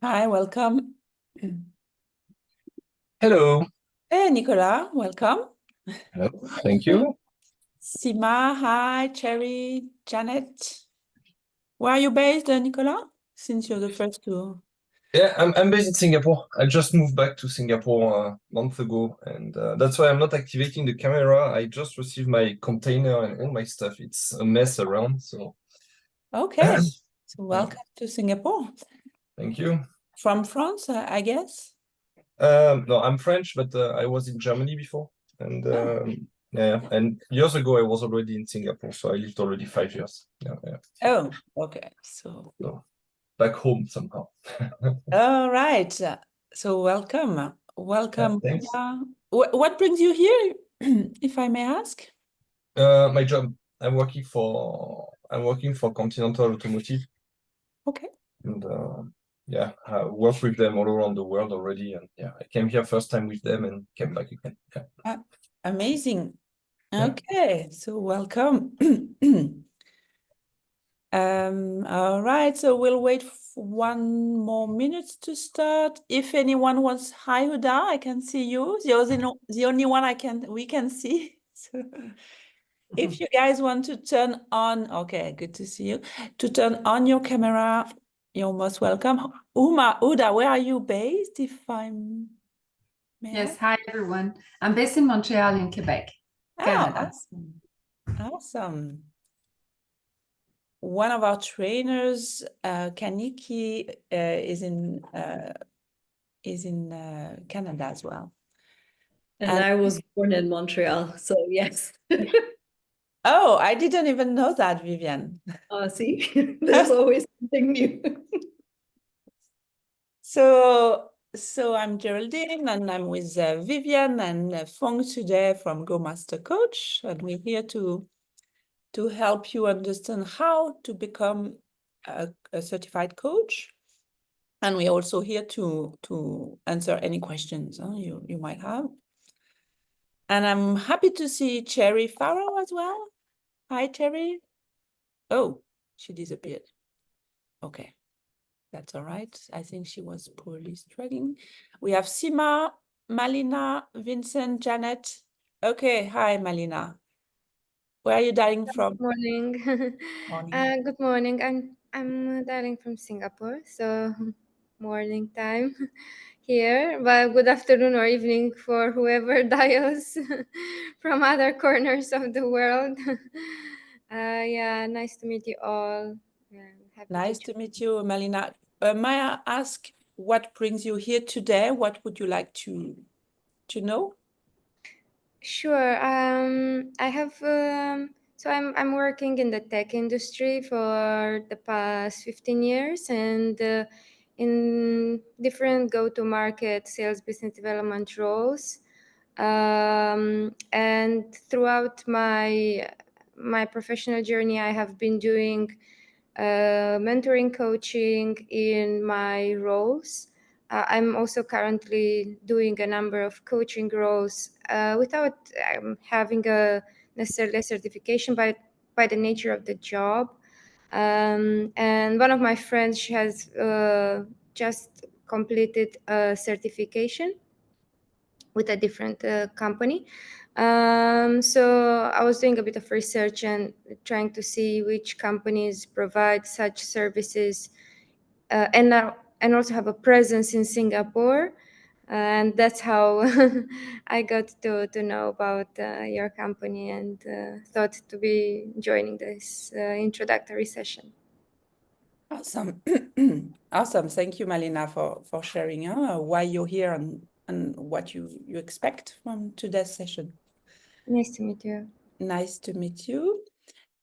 Hi, welcome. Hello. Hey, Nicolas, welcome. Hello. Thank you. Sima, hi, Cherry, Janet. Where are you based, Nicolas? Since you're the first to. Yeah, I'm based in Singapore. I just moved back to Singapore a month ago, and that's why I'm not activating the camera. I just received my container and all my stuff. It's a mess around, so Okay, so welcome to Singapore. thank you. From France, I guess. No, I'm French, but I was in Germany before, and Oh, yeah, and years ago I was already in Singapore, so I lived already 5 years. Yeah, yeah. oh, okay. So, So back home somehow. all right. So, welcome. Yeah, Welcome. thanks. What brings you here, if I may ask? My job. I'm working for Continental Automotive, Okay. and yeah, I work with them all around the world already. And yeah, I came here first time with them and came back again. Yeah, Uh, Amazing. yeah. Okay, so welcome. All right, so we'll wait for 1 more minute to start. If anyone wants, hi Huda, I can see you. You're the only one we can see. So if you guys want to turn on, okay, good to see you. To turn on your camera, you're most welcome. Huda, where are you based, if I'm may Yes, ask? hi everyone. I'm based in Montreal in Quebec, Ah, Canada. awesome. Awesome. One of our trainers, Kaniki, is in Canada as well. And And I was born in Montreal, so yes. oh, I didn't even know that, Vivian. See, there's always something new. So I'm Geraldine, and I'm with Vivian and Fong today from Go Master Coach, and we're here to help you understand how to become a certified coach. And we're also here to answer any questions you might have. And I'm happy to see Cherry Farrow as well. Hi, Cherry. Oh, she disappeared. Okay, that's all right. I think she was poorly struggling. We have Sima, Malina, Vincent, Janet. Okay, hi, Malina. Where are you dialing from? Good morning. Morning. Good morning. I'm dialing from Singapore, so morning time here. But good afternoon or evening for whoever dials from other corners of the world. Yeah, nice to meet you all. Yeah, happy Nice to meet you, Malina. May I ask what brings you here today? What would you like to know? Sure. I have so I'm working in the tech industry for the past 15 years and in different go-to-market sales business development roles. And throughout my professional journey, I have been doing mentoring coaching in my roles. I'm also currently doing a number of coaching roles without having a necessarily a certification by the nature of the job. And one of my friends, she has just completed a certification with a different company. So I was doing a bit of research and trying to see which companies provide such services and also have a presence in Singapore. And that's how I got to know about your company and thought to be joining this introductory session. Awesome. Awesome. Thank you, Malina, for sharing why you're here and what you expect from today's session. Nice to meet you. Nice to meet you.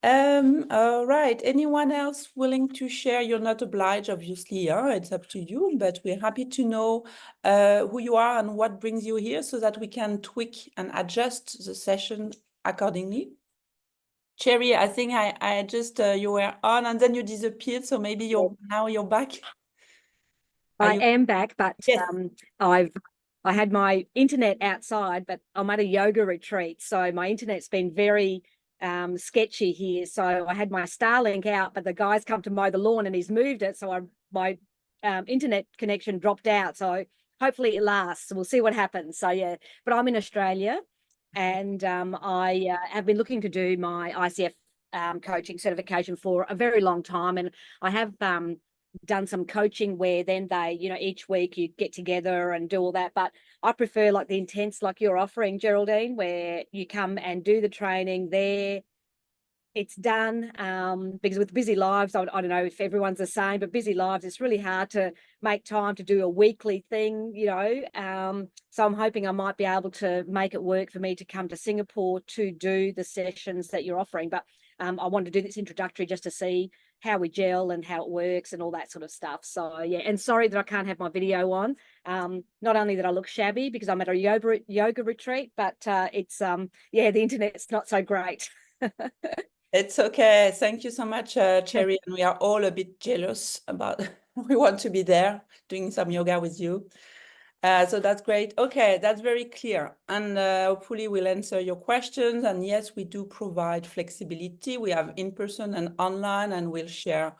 All right. Anyone else willing to share? You're not obliged, obviously. It's up to you, but we're happy to know who you are and what brings you here so that we can tweak and adjust the session accordingly. Cherry, I think I just you were on and then you disappeared, so maybe now you're back. I am back, but Yes. I had my internet outside, but I'm at a yoga retreat, so my internet's been very sketchy here. So I had my Starlink out, but the guy's come to mow the lawn and he's moved it, so my internet connection dropped out. So hopefully it lasts. We'll see what happens. So yeah, but I'm in Australia, and I have been looking to do my ICF coaching certification for a very long time, and I have done some coaching where then they, each week you get together and do all that. But I prefer like the intense, like you're offering, Geraldine, where you come and do the training there. It's done, because with busy lives, I don't know if everyone's the same, but busy lives, it's really hard to make time to do a weekly thing, so I'm hoping I might be able to make it work for me to come to Singapore to do the sessions that you're offering. But I wanted to do this introductory just to see how we gel and how it works and all that sort of stuff. So yeah, and sorry that I can't have my video on. Not only that I look shabby because I'm at a yoga retreat, but it's yeah, the internet's not so great. It's okay. Thank you so much, Cherry. And we are all a bit jealous about, we want to be there doing some yoga with you. So that's great. Okay, that's very clear. And hopefully we'll answer your questions. And yes, we do provide flexibility. We have in-person and online, and we'll share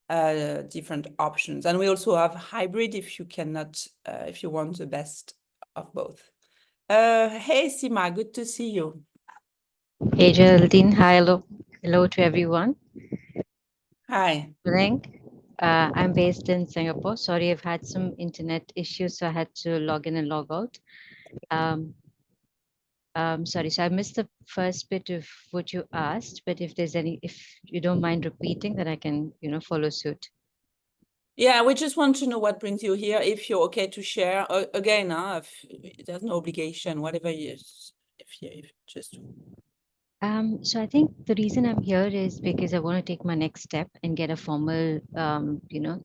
different options. And we also have hybrid if you cannot, if you want the best of both. Hey, Sima, good to see you. Hey Geraldine, hi, hello to everyone. Hi. I'm based in Singapore. Sorry, I've had some internet issues, so I had to log in and log out. Sorry, so I missed the first bit of what you asked, but if you don't mind repeating, then I can, follow suit. Yeah, we just want to know what brings you here. If you're okay to share, again, if there's no obligation, whatever it is, if just. So I think the reason I'm here is because I want to take my next step and get a formal,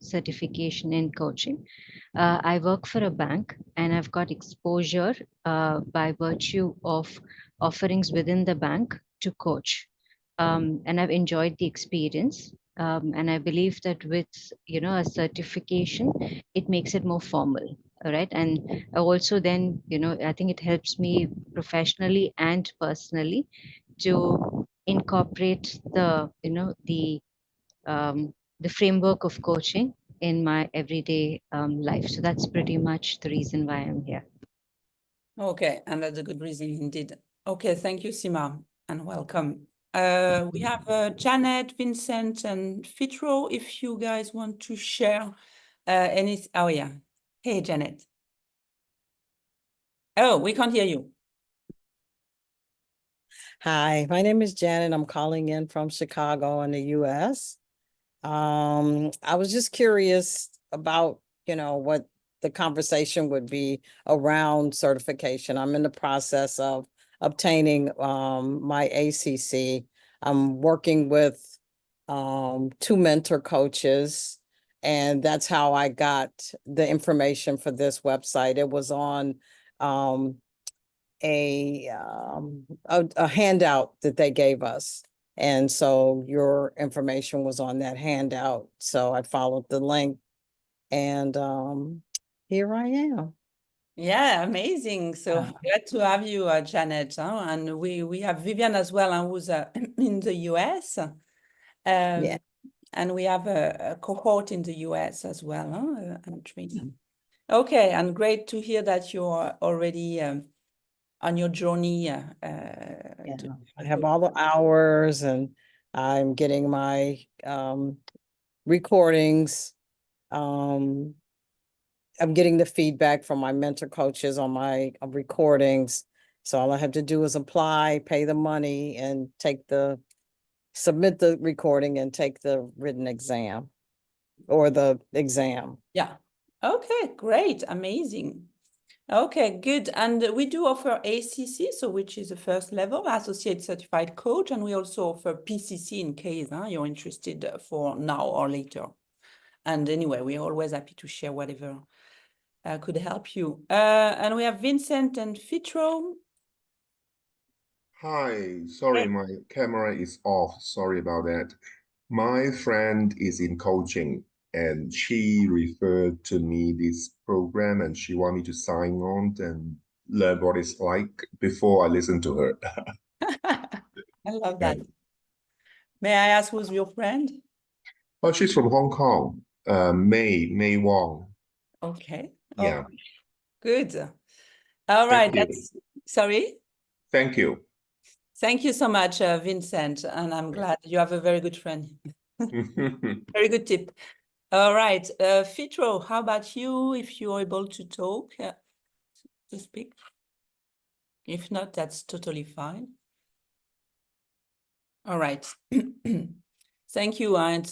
certification in coaching. I work for a bank and I've got exposure by virtue of offerings within the bank to coach. And I've enjoyed the experience. And I believe that with, a certification, it makes it more formal. All right. And also then, I think it helps me professionally and personally to incorporate the framework of coaching in my everyday life. So that's pretty much the reason why I'm here. Okay, and that's a good reason indeed. Okay, thank you, Sima, and welcome. We have Janet, Vincent, and Fitro. If you guys want to share any, oh yeah. Hey, Janet. Oh, we can't hear you. Hi, my name is Janet. I'm calling in from Chicago in the US. I was just curious about, what the conversation would be around certification. I'm in the process of obtaining my ACC. I'm working with 2 mentor coaches, and that's how I got the information for this website. It was on a handout that they gave us. And so your information was on that handout. So I followed the link, and here I am. Yeah, amazing. So glad to have you, Janet. And we have Vivian as well, who's in the US. Yeah. And we have a cohort in the US as well, and training. Okay, and great to hear that you're already on your journey. Yeah, I have all the hours, and I'm getting my recordings. I'm getting the feedback from my mentor coaches on my recordings. So all I have to do is apply, pay the money, and submit the recording and take the written exam or the exam. Yeah. Okay, great. Amazing. Okay, good. And we do offer ACC, so which is the first level, Associate Certified Coach, and we also offer PCC in case you're interested for now or later. And anyway, we're always happy to share whatever could help you. And we have Vincent and Fitro. Hi, sorry, my camera is off. Sorry about that. My friend is in coaching and she referred to me this program and she wanted me to sign on and learn what it's like before I listen to her. I love that. May I ask who's your friend? Oh, she's from Hong Kong. May Wong. Okay. Yeah. Oh, good. All right. Thank you. Sorry. Thank you. Thank you so much, Vincent. And I'm glad you have a very good friend. Very good tip. All right. Fitro, how about you? If you're able to talk, to speak. If not, that's totally fine. All right. Thank you. And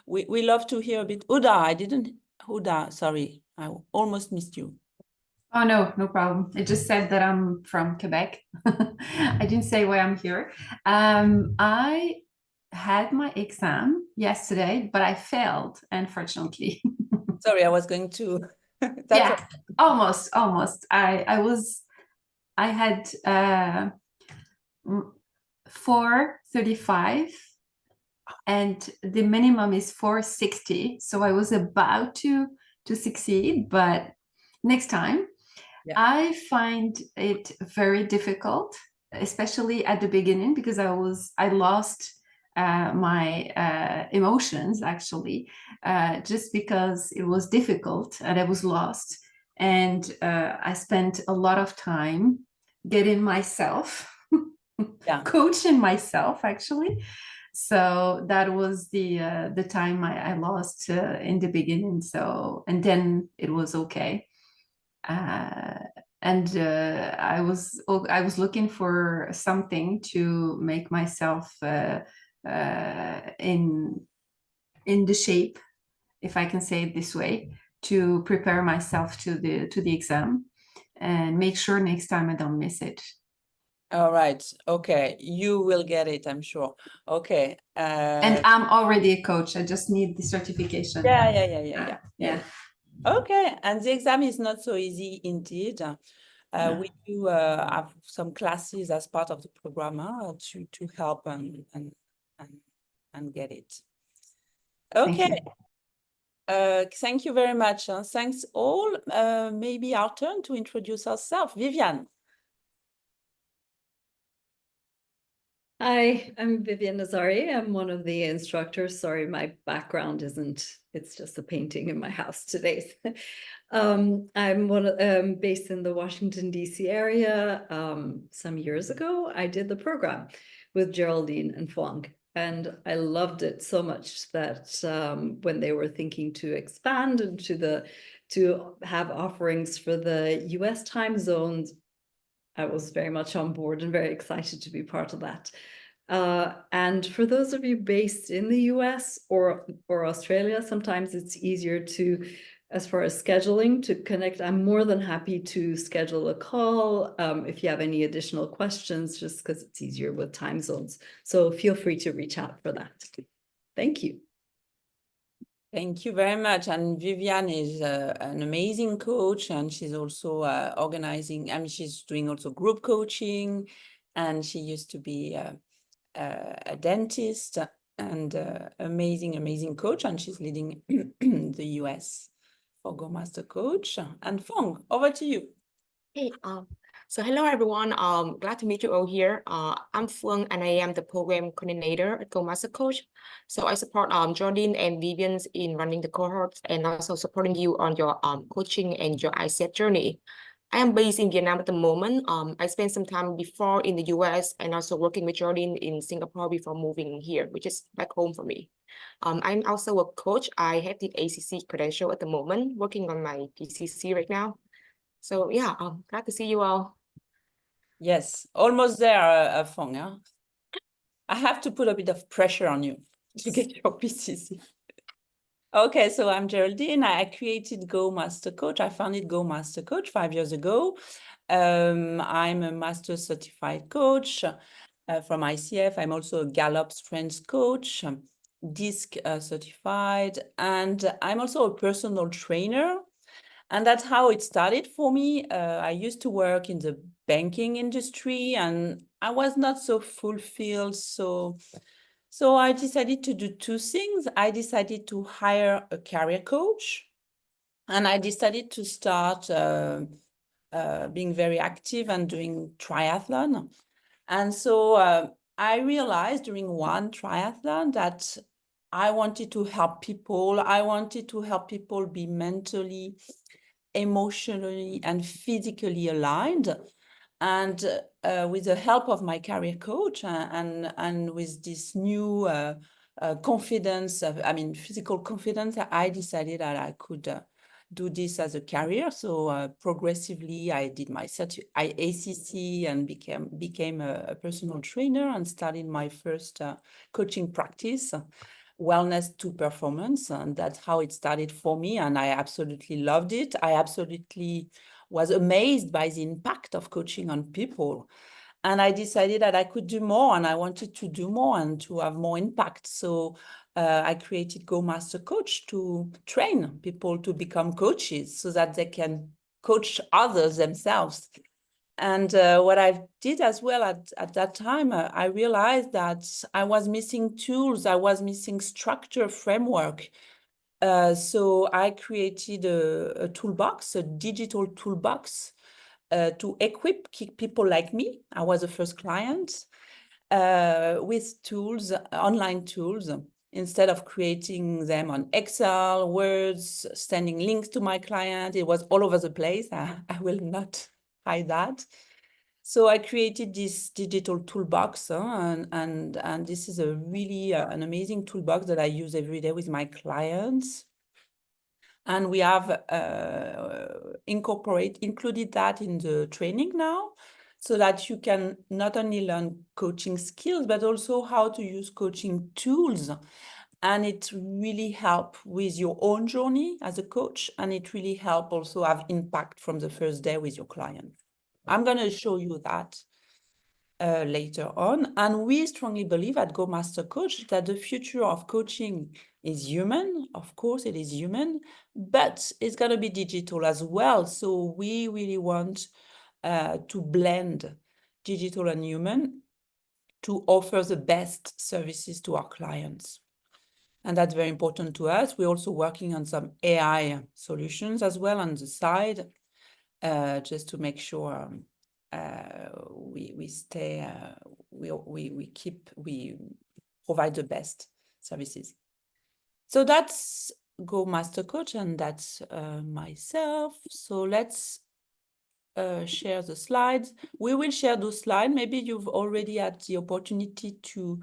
we love to hear a bit. Huda, sorry, I almost missed you. Oh, no, no problem. I just said that I'm from Quebec. I didn't say why I'm here. I had my exam yesterday, but I failed, unfortunately. Sorry, I was going to. Yeah, almost. I had 435 and the minimum is 460. So I was about to succeed, but next time. Yeah. I find it very difficult, especially at the beginning, because I lost my emotions actually, just because it was difficult and I was lost. And I spent a lot of time getting myself, coaching myself actually. So that was the time I lost in the beginning. So, and then it was okay. And I was looking for something to make myself in the shape, if I can say it this way, to prepare myself to the exam and make sure next time I don't miss it. All right. Okay. You will get it, I'm sure. Okay. And I'm already a coach. I just need the certification. Yeah. Okay. And the exam is not so easy indeed. We do have some classes as part of the program to help and get it. Okay. Thank you very much. Thanks all. Maybe our turn to introduce ourselves. Viviane. Hi, I'm Viviane Nazari. I'm one of the instructors. Sorry, my background it's just a painting in my house today. I'm based in the Washington, D.C. area. Some years ago, I did the program with Geraldine and Fong, and I loved it so much that when they were thinking to expand and to have offerings for the US time zones, I was very much on board and very excited to be part of that. And for those of you based in the US or Australia, sometimes it's easier to, as far as scheduling, to connect. I'm more than happy to schedule a call if you have any additional questions, just because it's easier with time zones. So feel free to reach out for that. Thank you. Thank you very much. And Viviane is an amazing coach, and she's also organizing. I mean, she's doing also group coaching, and she used to be a dentist and amazing coach, and she's leading the US for Go Master Coach. And Fong, over to you. Hey, so hello everyone. Glad to meet you all here. I'm Phương and I am the program coordinator at Go Master Coach. So I support Jordan and Vivian in running the cohorts and also supporting you on your coaching and your ICF journey. I am based in Vietnam at the moment. I spent some time before in the US and also working with Jordan in Singapore before moving here, which is back home for me. I'm also a coach. I have the ACC credential at the moment, working on my PCC right now. So yeah, glad to see you all. Yes, almost there, Fong. Huh? I have to put a bit of pressure on you to get your PCC. Okay, so I'm Geraldine. I created Go Master Coach. I founded Go Master Coach 5 years ago. I'm a master certified coach from ICF. I'm also a Gallup Strengths coach, DISC certified, and I'm also a personal trainer. And that's how it started for me. I used to work in the banking industry and I was not so fulfilled. So I decided to do two things. I decided to hire a career coach and I decided to start being very active and doing triathlon. And so I realized during one triathlon that I wanted to help people. I wanted to help people be mentally, emotionally, and physically aligned. And with the help of my career coach and with this new confidence, physical confidence, I decided that I could do this as a career. So progressively, I did my ACC and became a personal trainer and started my first coaching practice, Wellness to Performance. And that's how it started for me. And I absolutely loved it. I absolutely was amazed by the impact of coaching on people. And I decided that I could do more, and I wanted to do more and to have more impact. So I created Go Master Coach to train people to become coaches so that they can coach others themselves. And what I did as well at that time, I realized that I was missing tools, I was missing structure, framework. So I created a toolbox, a digital toolbox to equip people like me. I was the first client with tools, online tools. Instead of creating them on Excel, Words, sending links to my client, it was all over the place. I will not hide that. So I created this digital toolbox, and this is a really an amazing toolbox that I use every day with my clients. And we have included that in the training now, so that you can not only learn coaching skills, but also how to use coaching tools. And it really helps with your own journey as a coach, and it really helps also have impact from the first day with your client. I'm going to show you that later on. And we strongly believe at Go Master Coach that the future of coaching is human. Of course, it is human, but it's going to be digital as well. So we really want to blend digital and human to offer the best services to our clients. And that's very important to us. We're also working on some AI solutions as well on the side, just to make sure we stay, we provide the best services. So that's Go Master Coach, and that's myself. So let's share the slides. We will share those slides. Maybe you've already had the opportunity to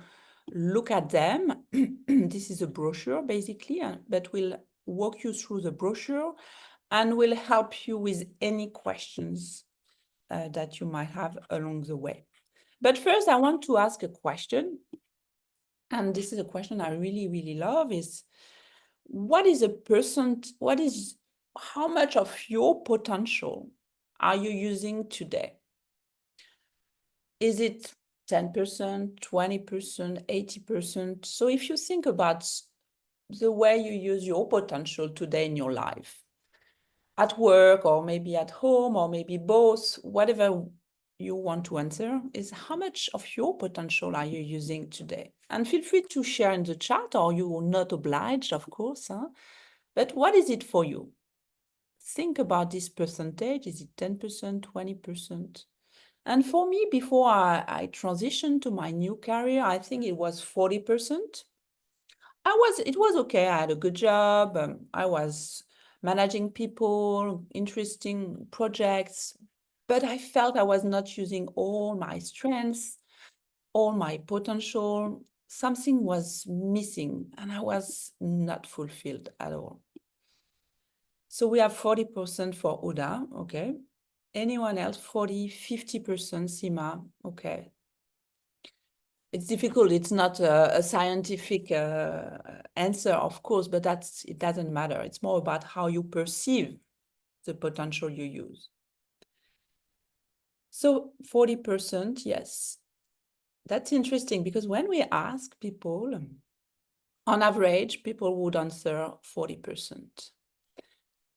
look at them. This is a brochure basically, but we'll walk you through the brochure and will help you with any questions that you might have along the way. But first, I want to ask a question. And this is a question I really, really love is, how much of your potential are you using today? Is it 10%, 20%, 80%? So if you think about the way you use your potential today in your life, at work or maybe at home or maybe both, whatever you want to answer, is how much of your potential are you using today? And feel free to share in the chat, or you are not obliged, of course. But what is it for you? Think about this percentage. Is it 10%, 20%? And for me, before I transitioned to my new career, I think it was 40%. It was okay. I had a good job. I was managing people, interesting projects, but I felt I was not using all my strengths, all my potential. Something was missing and I was not fulfilled at all. So we have 40% for Uda, okay. Anyone else? 40, 50%, Sima, okay. It's difficult. It's not a scientific answer, of course, but it doesn't matter. It's more about how you perceive the potential you use. So 40%, yes. That's interesting because when we ask people, on average, people would answer 40%.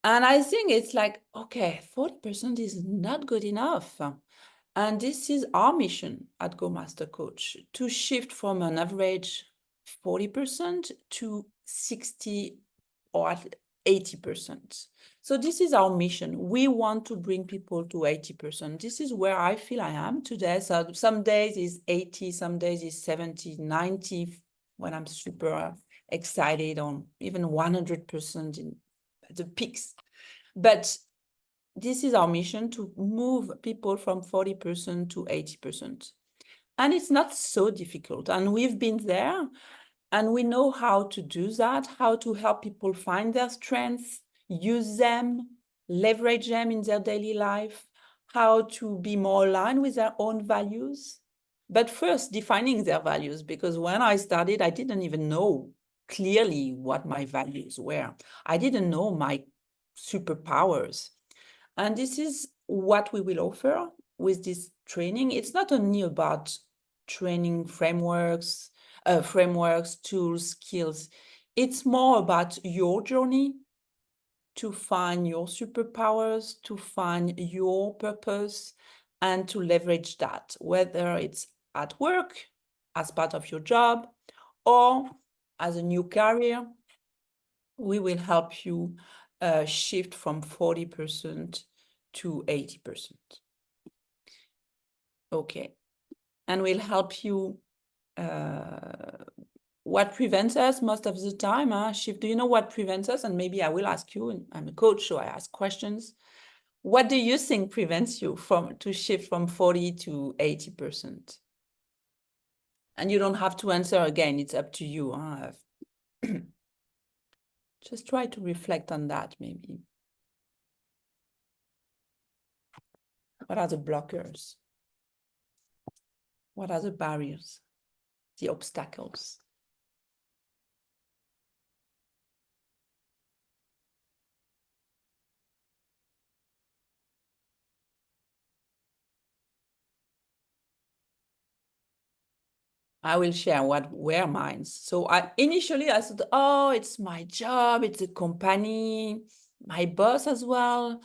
And I think it's like, okay, 40% is not good enough. And this is our mission at Go Master Coach, to shift from an average 40% to 60 or 80%. So this is our mission. We want to bring people to 80%. This is where I feel I am today. So some days is 80, some days is 70, 90 when I'm super excited or even 100% in the peaks. But this is our mission, to move people from 40% to 80%. And it's not so difficult. And we've been there and we know how to do that, how to help people find their strengths, use them, leverage them in their daily life, how to be more aligned with their own values. But first, defining their values, because when I started, I didn't even know clearly what my values were. I didn't know my superpowers. And this is what we will offer with this training. It's not only about training frameworks, tools, skills. It's more about your journey to find your superpowers, to find your purpose, and to leverage that, whether it's at work, as part of your job, or as a new career. We will help you shift from 40% to 80%. Okay. And we'll help you. What prevents us most of the time, shift. Do you know what prevents us? And maybe I will ask you, and I'm a coach, so I ask questions. What do you think prevents you to shift from 40 to 80%? And you don't have to answer again, it's up to you. Just try to reflect on that, maybe. What are the blockers? What are the barriers, the obstacles? I will share what were mine. So initially I thought, oh, it's my job, it's a company, my boss as well.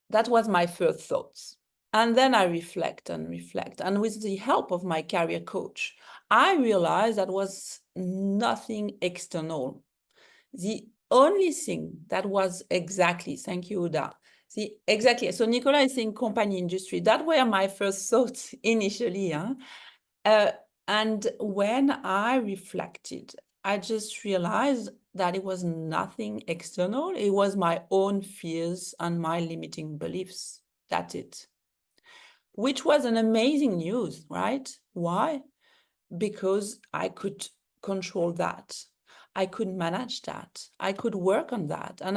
That was my first thoughts. And then I reflect and reflect. And with the help of my career coach, I realized that was nothing external. The only thing that was exactly, thank you, Uda. Exactly. So Nicola is saying company industry. That were my first thoughts initially. And when I reflected, I just realized that it was nothing external. It was my own fears and my limiting beliefs. That's it. Which was an amazing news, right? Why? Because I could control that. I could manage that. I could work on that. And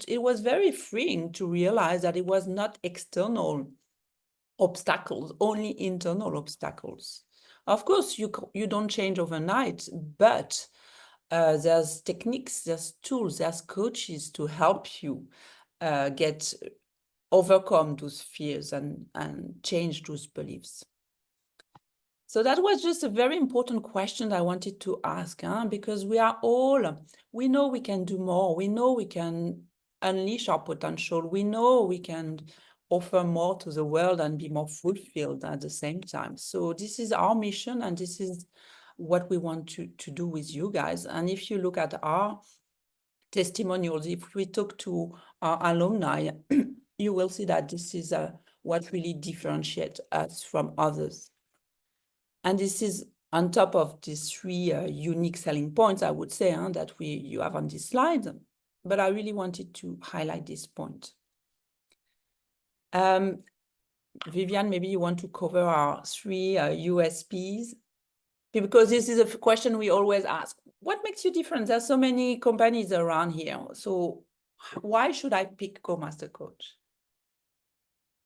it was very freeing to realize that it was not external obstacles, only internal obstacles. Of course, you don't change overnight, but there's techniques, there's tools, there's coaches to help you overcome those fears and change those beliefs. So that was just a very important question I wanted to ask, because we know we can do more. We know we can unleash our potential. We know we can offer more to the world and be more fulfilled at the same time. So this is our mission, and this is what we want to do with you guys. And if you look at our testimonials, if we talk to our alumni, you will see that this is what really differentiates us from others. And this is on top of these three unique selling points, I would say, that you have on this slide. But I really wanted to highlight this point. Vivian, maybe you want to cover our three USPs, because this is a question we always ask. What makes you different? There's so many companies around here. So why should I pick Go Master Coach?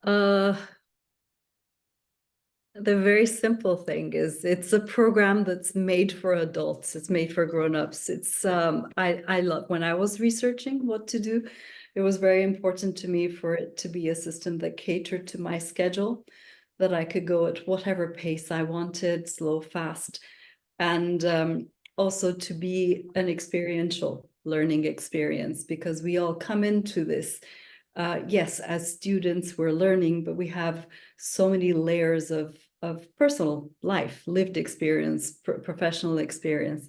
The very simple thing is it's a program that's made for adults. It's made for grown-ups. It's I love, when I was researching what to do, it was very important to me for it to be a system that catered to my schedule, that I could go at whatever pace I wanted, slow, fast, and also to be an experiential learning experience, because we all come into this. Yes, as students, we're learning, but we have so many layers of personal life, lived experience, professional experience.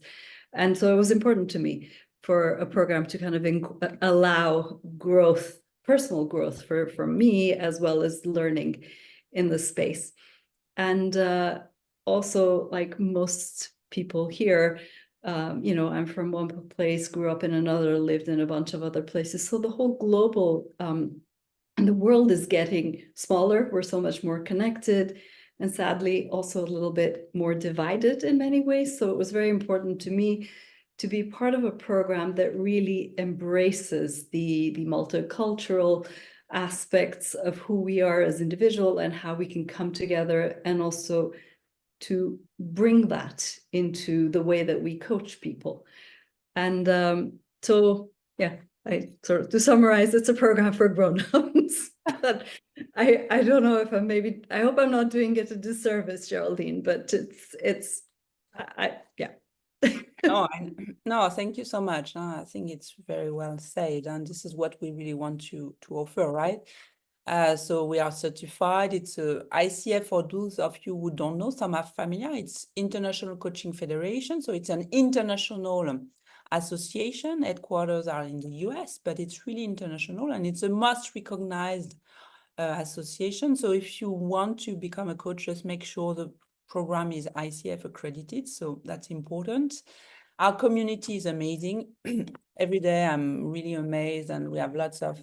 And so it was important to me for a program to kind of allow growth, personal growth for me, as well as learning in the space. And also, like most people here, You know, I'm from one place, grew up in another, lived in a bunch of other places. So the whole global, and the world is getting smaller. We're so much more connected, and sadly also a little bit more divided in many ways. So it was very important to me to be part of a program that really embraces the multicultural aspects of who we are as individuals and how we can come together, and also to bring that into the way that we coach people. And so, yeah, to summarize, it's a program for grown-ups. But I don't know if I hope I'm not doing it a disservice, Geraldine, but yeah. No, thank you so much. I think it's very well said, and this is what we really want to offer, right? So we are certified. It's a ICF, for those of you who don't know, some are familiar. It's International Coaching Federation. So it's an international association. Headquarters are in the US, but it's really international, and it's a most recognized association. So if you want to become a coach, just make sure the program is ICF accredited. So that's important. Our community is amazing. Every day I'm really amazed, and we have lots of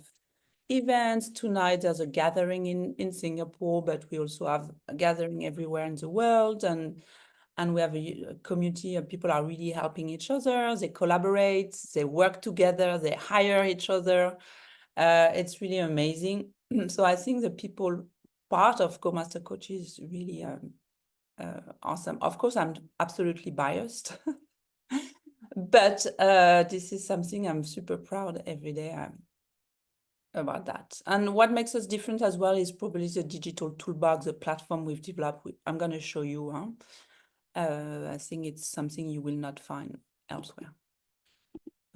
events. Tonight there's a gathering in Singapore, but we also have a gathering everywhere in the world, and we have a community of people are really helping each other. They collaborate, they work together, they hire each other. It's really amazing. So I think the people part of Go Master Coach is really awesome. Of course, I'm absolutely biased, but this is something I'm super proud every day about that. And what makes us different as well is probably the digital toolbox, the platform we've developed. I'm going to show you. I think it's something you will not find elsewhere.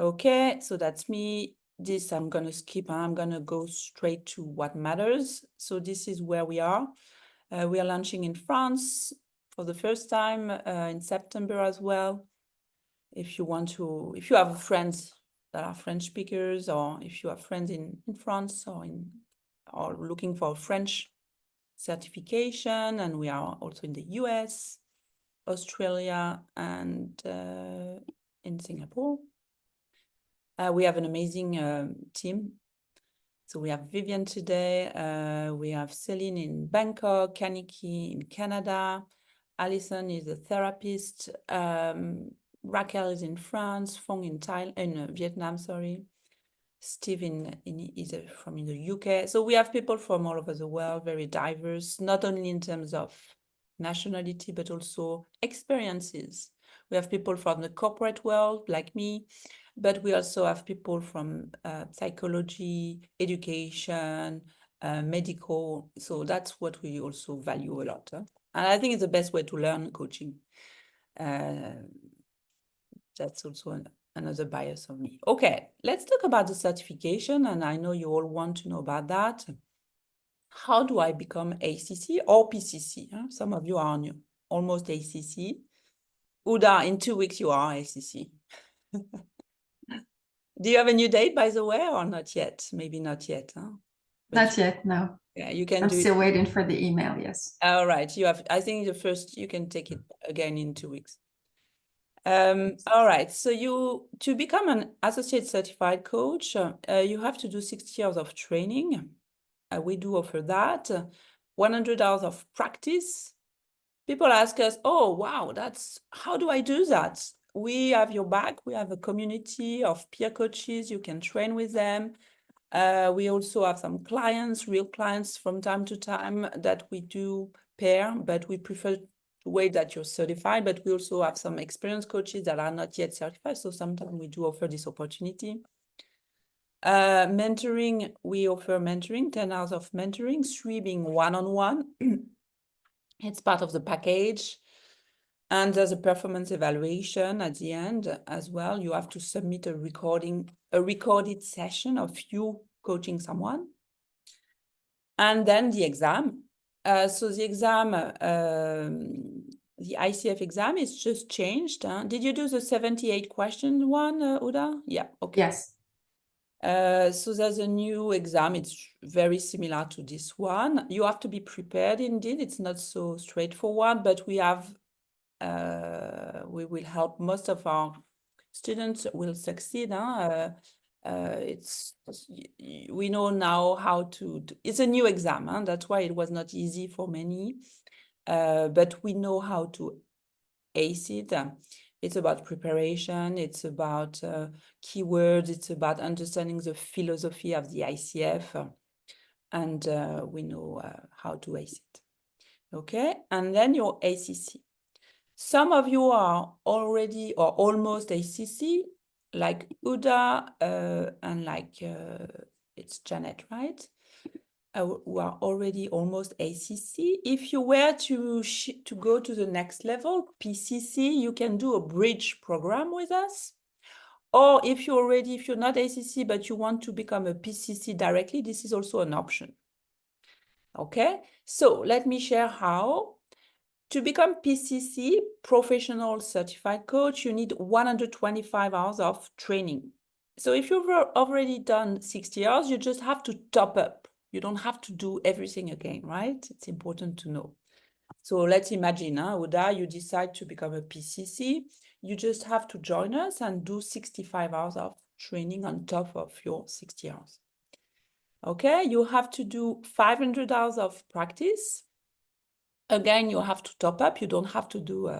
Okay, so that's me. This I'm going to skip. I'm going to go straight to what matters. So this is where we are. We are launching in France for the first time in September as well. If you have friends that are French speakers, or if you have friends in France or looking for a French certification, and we are also in the US, Australia, and in Singapore. We have an amazing team. So we have Vivian today, we have Celine in Bangkok, Kaniki in Canada, Alison is a therapist, Raquel is in France, Fong in Vietnam, sorry. Steve is from in the UK. So we have people from all over the world, very diverse, not only in terms of nationality, but also experiences. We have people from the corporate world, like me, but we also have people from psychology, education, medical. So that's what we also value a lot. And I think it's the best way to learn coaching. That's also another bias of me. Okay, let's talk about the certification. And I know you all want to know about that. How do I become ACC or PCC? Some of you are almost ACC. Uda, in 2 weeks, you are ACC. Do you have a new date, by the way, or not yet? Maybe not yet. Not yet, no. Yeah, you can I'm do still it. waiting for the email, yes. All right, I think you can take it again in 2 weeks. All right, so to become an associate certified coach, you have to do 6 years of training. We do offer that, 100 hours of practice. People ask us, oh, wow, how do I do that? We have your back. We have a community of peer coaches. You can train with them. We also have some real clients from time to time that we do pair, but we prefer to wait that you're certified. But we also have some experienced coaches that are not yet certified. So sometimes we do offer this opportunity. Mentoring, we offer mentoring, 10 hours of mentoring, 3 being one-on-one. It's part of the package. And there's a performance evaluation at the end as well. You have to submit a recorded session of you coaching someone. And then the exam. So the exam, the ICF exam is just changed. Did you do the 78 question one, Uda? Yeah, okay. Yes. So there's a new exam. It's very similar to this one. You have to be prepared indeed. It's not so straightforward, but we have we will help most of our students will succeed. We know now how to it's a new exam, that's why it was not easy for many, but we know how to ace it. It's about preparation, it's about keywords, it's about understanding the philosophy of the ICF, and we know how to ace it. Okay, and then your ACC. Some of you are already or almost ACC, like Uda and like it's Janet, right? Who are already almost ACC. If you were to go to the next level, PCC, you can do a bridge program with us. Or if you're not ACC, but you want to become a PCC directly, this is also an option. Okay, so let me share how. To become PCC, Professional Certified Coach, you need 125 hours of training. So if you've already done 60 hours, you just have to top up. You don't have to do everything again, right? It's important to know. So let's imagine, Uda, you decide to become a PCC. You just have to join us and do 65 hours of training on top of your 60 hours. Okay, you have to do 500 hours of practice. Again, you have to top up. You don't have to do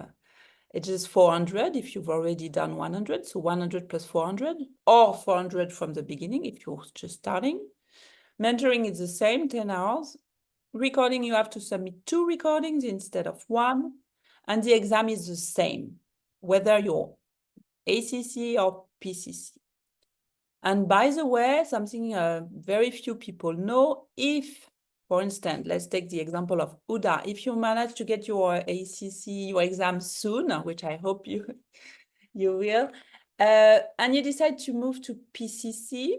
it's just 400 if you've already done 100. So 100 plus 400 or 400 from the beginning if you're just starting. Mentoring is the same, 10 hours. Recording, you have to submit 2 recordings instead of 1. And the exam is the same, whether you're ACC or PCC. And by the way, something very few people know, if, for instance, let's take the example of Uda. If you manage to get your ACC, your exam soon, which I hope you will, and you decide to move to PCC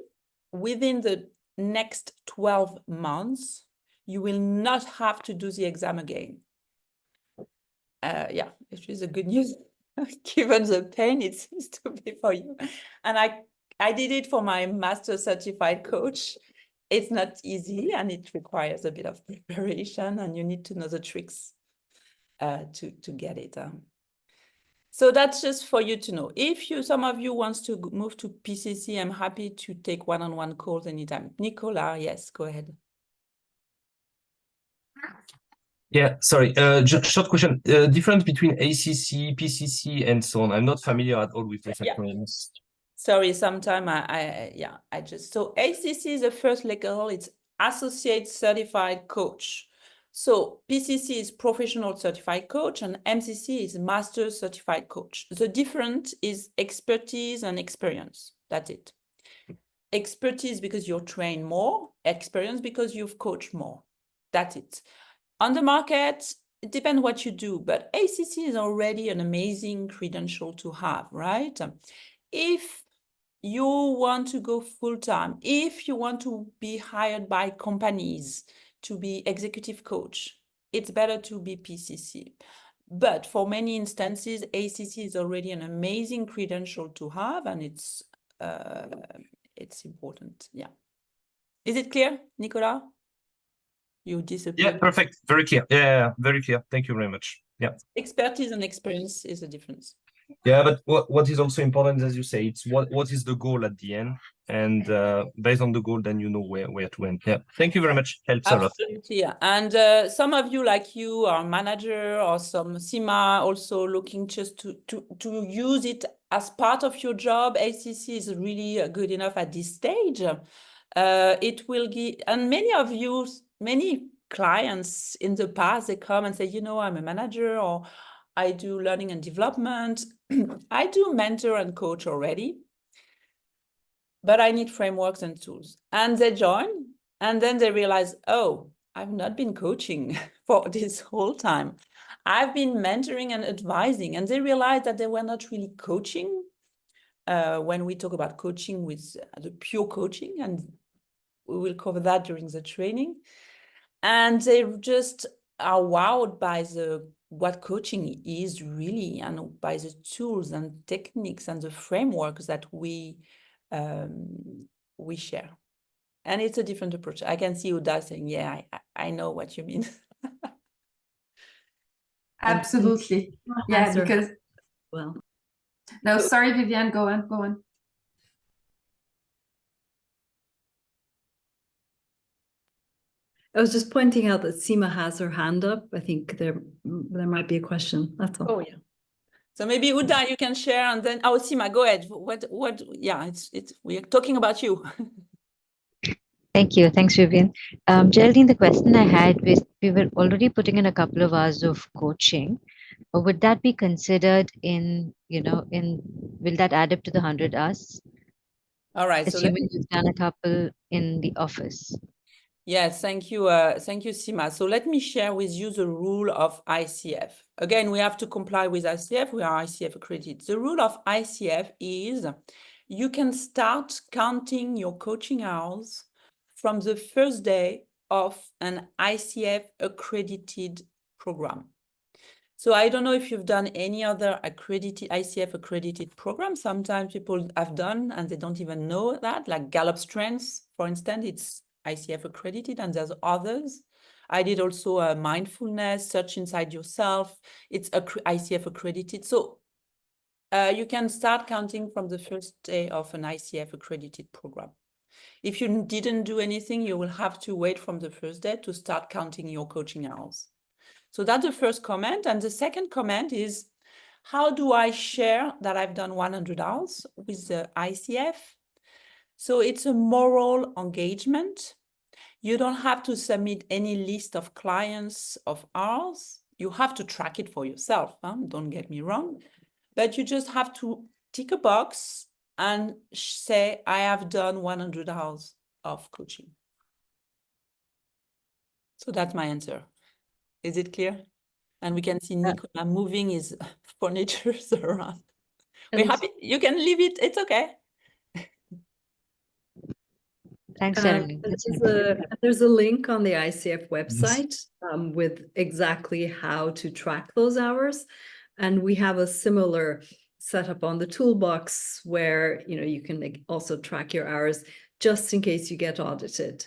within the next 12 months, you will not have to do the exam again. Yeah, which is a good news. Given the pain it seems to be for you. And I did it for my master certified coach. It's not easy and it requires a bit of preparation and you need to know the tricks to get it. So that's just for you to know. If some of you wants to move to PCC, I'm happy to take one-on-one calls anytime. Nicola, yes, go ahead. Yeah, sorry. Short question. Difference between ACC, PCC, and so on. I'm not familiar at all with those acronyms. Sorry, sometime so ACC is the first level. It's Associate Certified Coach. So PCC is Professional Certified Coach and MCC is Master Certified Coach. The difference is expertise and experience. That's it. Expertise because you're trained more, experience because you've coached more. That's it. On the market, it depends what you do, but ACC is already an amazing credential to have, right? If you want to go full-time, if you want to be hired by companies to be executive coach, it's better to be PCC. But for many instances, ACC is already an amazing credential to have, and it's important. Yeah. Is it clear, Nicolas? You disappeared. Yeah, perfect. Very clear. Yeah, very clear. Thank you very much. Yeah. Expertise and experience is a difference. Yeah, but what is also important, as you say, it's what is the goal at the end, and based on the goal, then you know where to end. Yeah. Thank you very much. Helps a lot. Absolutely. Yeah. And some of you, like you, are manager or some CIMA, also looking just to use it as part of your job. ACC is really good enough at this stage. It will give, and many clients in the past, they come and say, I'm a manager or I do learning and development. I do mentor and coach already, but I need frameworks and tools. And they join and then they realize, oh, I've not been coaching for this whole time. I've been mentoring and advising, and they realize that they were not really coaching. When we talk about coaching with the pure coaching, and we will cover that during the training. And they just are wowed by what coaching is really, and by the tools and techniques and the frameworks that we share. And it's a different approach. I can see Uda saying, yeah, I know what you mean. Absolutely. Yeah, Answer because well. no, sorry, Vivian, go on. I was just pointing out that Seema has her hand up. I think there might be a question. That's all. Oh yeah. So maybe Uda, you can share, and then Seema, go ahead. What? Yeah, we're talking about you. Thank you. Thanks, Vivian. Geraldine, the question I had was, we were already putting in a couple of hours of coaching. Would that be considered will that add up to the 100 hours? All right. So Assuming you've done a couple in the office. yes, thank you, Seema. So let me share with you the rule of ICF. Again, we have to comply with ICF. We are ICF accredited. The rule of ICF is you can start counting your coaching hours from the first day of an ICF accredited program. So I don't know if you've done any other ICF accredited program. Sometimes people have done and they don't even know that, like Gallup Strengths, for instance, it's ICF accredited, and there's others. I did also a mindfulness, search inside yourself. It's ICF accredited. So you can start counting from the first day of an ICF accredited program. If you didn't do anything, you will have to wait from the first day to start counting your coaching hours. So that's the first comment. And the second comment is, how do I share that I've done 100 hours with the ICF? So it's a moral engagement. You don't have to submit any list of clients of ours. You have to track it for yourself, don't get me wrong. But you just have to tick a box and say, I have done 100 hours of coaching. So that's my answer. Is it clear? And we can see Nicola moving his furniture around. We're happy. You can leave it. It's okay. Thanks, Geraldine. There's a link on the ICF website with exactly how to track those hours. And we have a similar setup on the toolbox where you can also track your hours just in case you get audited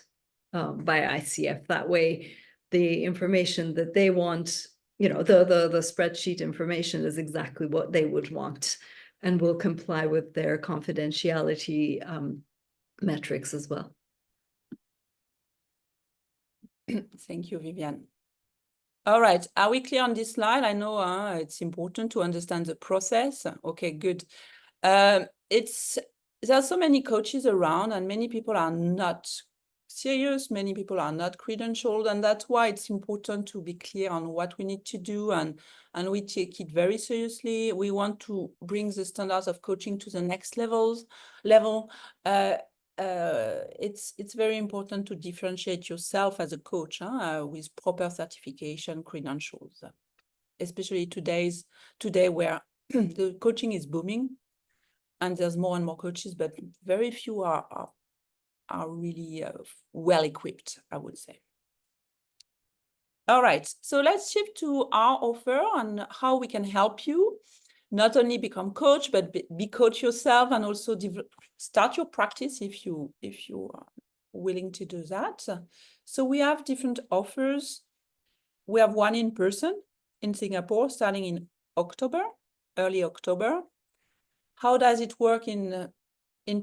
by ICF. That way, the information that they want, the spreadsheet information is exactly what they would want and will comply with their confidentiality metrics as well. Thank you, Vivian. All right, are we clear on this slide? I know it's important to understand the process. Okay, good. There are so many coaches around, and many people are not serious. Many people are not credentialed, and that's why it's important to be clear on what we need to do, and we take it very seriously. We want to bring the standards of coaching to the next level. It's very important to differentiate yourself as a coach with proper certification credentials, especially today where the coaching is booming and there's more and more coaches, but very few are really well equipped, I would say. All right, so let's shift to our offer and how we can help you not only become coach, but be coach yourself, and also start your practice if you are willing to do that. So we have different offers. We have one in person in Singapore starting in October, early October. How does it work in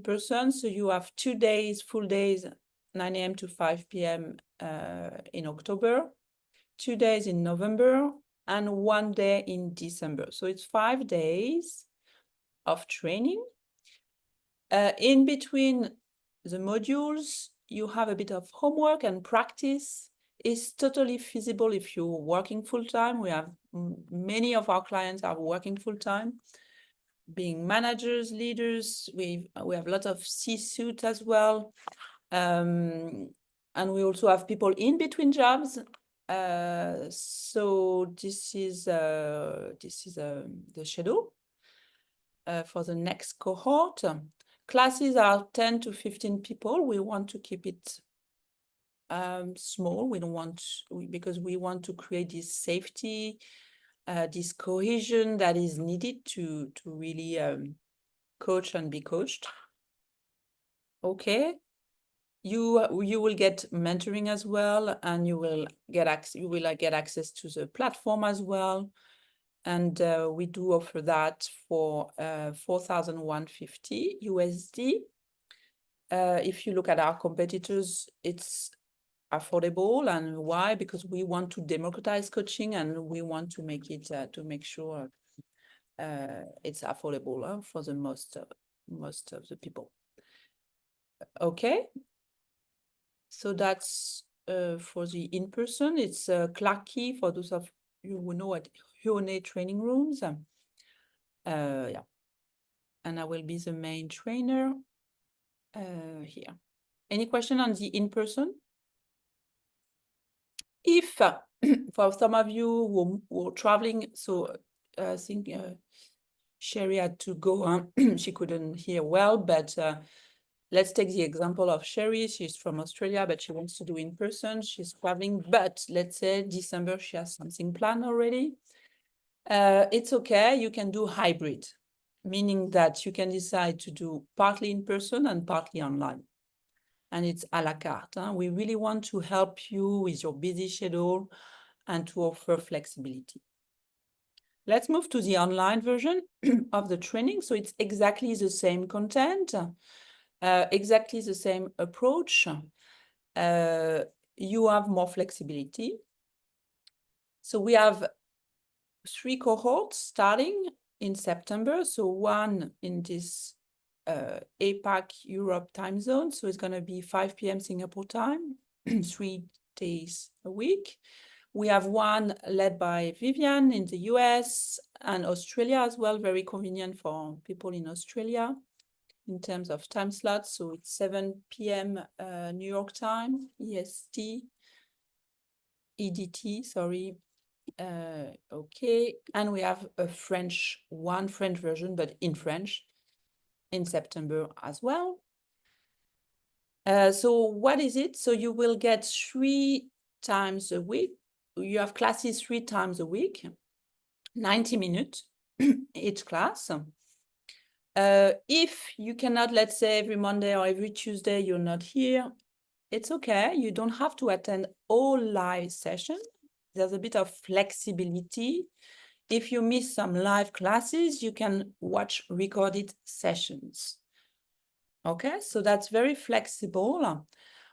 person? So you have 2 days, full days, 9 a.m. to 5 p.m. In October, 2 days in November, and 1 day in December. So it's 5 days of training. In between the modules, you have a bit of homework and practice. It's totally feasible if you're working full-time. We have many of our clients are working full-time, being managers, leaders. We have a lot of C-suite as well. And we also have people in between jobs. So this is the schedule for the next cohort. Classes are 10 to 15 people. We want to keep it small. We don't want because we want to create this safety, this cohesion that is needed to really coach and be coached. Okay. you will get mentoring as well, and you will get access to the platform as well. And we do offer that for 4,150 USD. If you look at our competitors, it's affordable. And why? Because we want to democratize coaching, and we want to make it to make sure it's affordable for the most of the people. Okay, so that's for the in-person. It's Clarkey for those of you who know at Huone training rooms. Yeah, and I will be the main trainer here. Any question on the in-person? If for some of you who are traveling, so I think Sherry had to go, she couldn't hear well, but let's take the example of Sherry. She's from Australia, but she wants to do in person. She's traveling, but let's say December, she has something planned already. It's okay, you can do hybrid, meaning that you can decide to do partly in person and partly online. And it's a la carte. We really want to help you with your busy schedule and to offer flexibility. Let's move to the online version of the training. So it's exactly the same content, exactly the same approach. You have more flexibility. So we have 3 cohorts starting in September. So one in this APAC Europe time zone. So it's going to be 5 p.m. Singapore time, 3 days a week. We have one led by Vivian in the US and Australia as well, very convenient for people in Australia in terms of time slots. So it's 7 p.m. New York time, EDT, sorry. Okay, and we have a French version, but in French in September as well. So what is it? So you will get 3 times a week. You have classes 3 times a week, 90 minutes each class. If you cannot, let's say every Monday or every Tuesday, you're not here, it's okay. You don't have to attend all live sessions. There's a bit of flexibility. If you miss some live classes, you can watch recorded sessions. Okay, so that's very flexible.